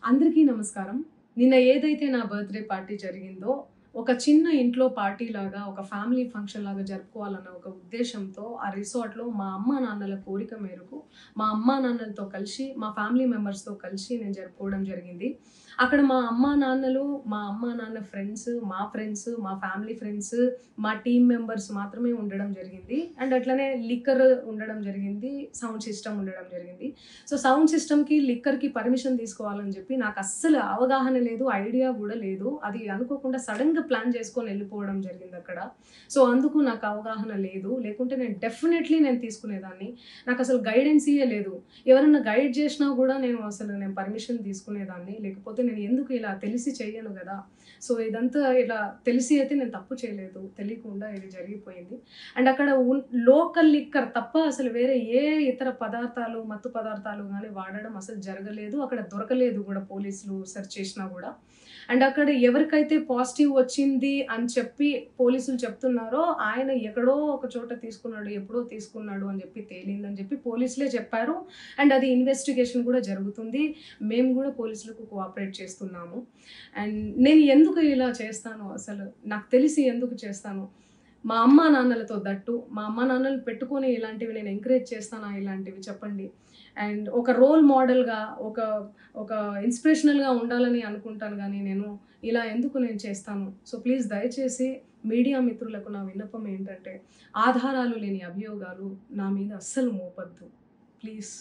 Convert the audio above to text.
అందరికీ నమస్కారం. నిన్న ఏదైతే నా బర్త్‌డే పార్టీ జరిగిందో, ఒక చిన్న ఇంట్లో పార్టీ లాగా, ఒక ఫ్యామిలీ ఫంక్షన్ లాగా జరుపుకోవాలన్న ఒక ఉద్దేశ్యంతో ఆ రిసార్ట్‌లో మా అమ్మానాన్నల కోరిక మేరకు, మా అమ్మానాన్నలతో కలిసి, మా ఫ్యామిలీ మెంబర్స్‌తో కలిసి నేను జరుపుకోవడం జరిగింది. అక్కడ మా అమ్మానాన్నలు, మా అమ్మానాన్న ఫ్రెండ్స్, మా ఫ్రెండ్స్, మా ఫ్యామిలీ ఫ్రెండ్స్, మా టీమ్ మెంబర్స్ మాత్రమే ఉండడం జరిగింది. అండ్ అట్లనే లిక్కర్ ఉండడం జరిగింది. సౌండ్ సిస్టమ్ ఉండడం జరిగింది. సో, సౌండ్ సిస్టమ్‌కి, లిక్కర్‌కి పర్మిషన్ తీసుకోవాలని చెప్పి నాకస్సలు అవగాహన లేదు. ఐడియా గూడా లేదు. అది అనుకోకుండా సడెన్‌గా ప్లాన్ చేసుకొని ఎళ్ళిపోవడం జరిగిందక్కడ. సో, అందుకు నాకు అవగాహన లేదు. లేకుంటే నేను డెఫినైట్‌లీ తీసుకునేదాన్ని. నాకసలు గైడెన్సీయే లేదు. ఎవరన్నా గైడ్ చేషినా గూడా నేను పర్మిషన్ తీసుకునేదాన్ని. లేకపోతే నేను ఎందుకు ఇలా తెలిసి చెయ్యను గదా! సో, ఇదంతా ఇలా తెలిసి అయితే నేను తప్పు చేయలేదు. తెలియకుండా ఇది జరిగిపోయింది. అండ్ అక్కడ లోకల్ లిక్కర్ తప్ప అసలు వేరే ఏ ఇతర పదార్థాలు, మత్తు పదార్థాలు గాని వాడడం అసలు జరగలేదు. అక్కడ దొరకలేదు గూడా పోలీసులు సెర్చ్ చేషినా గూడా. అండ్ అక్కడ ఎవరికైతే పాజిటివ్ వచ్చింది అని చెప్పి పోలీసులు చెప్తున్నారో, ఆయన ఎక్కడో ఒక చోట తీసుకున్నాడు, ఎప్పుడో తీసుకున్నాడు అని చెప్పి తేలిందని చెప్పి పోలీసులే చెప్పారు. అండ్ అది ఇన్వెస్టిగేషన్ కూడా జరుగుతుంది. మేము గూడా పోలీసులకు కోఆపరేట్ చేస్తున్నాము. అండ్ నేను ఎందుకు ఇలా చేస్తాను అసలు? నాకు తెలిసి ఎందుకు చేస్తాను? మా అమ్మానాన్నలతో దట్టు. మా అమ్మానాన్నలు పెట్టుకొని ఇలాంటివి నేను ఎంకరేజ్ చేస్తానా ఇలాంటివి చెప్పండి? అండ్ ఒక రోల్ మోడల్‌గా, ఒక ఒక ఇన్‌స్పిరేషనల్‌గా ఉండాలని అనుకుంటాను గానీ నేను ఇలా ఎందుకు నేను చేస్తాను? సో, ప్లీజ్ దయచేసి మీడియా మిత్రులకు నా విన్నపం ఏంటంటే, ఆధారాలు లేని అభియోగాలు నా మీద అస్సలు మోపొద్దు. ప్లీజ్.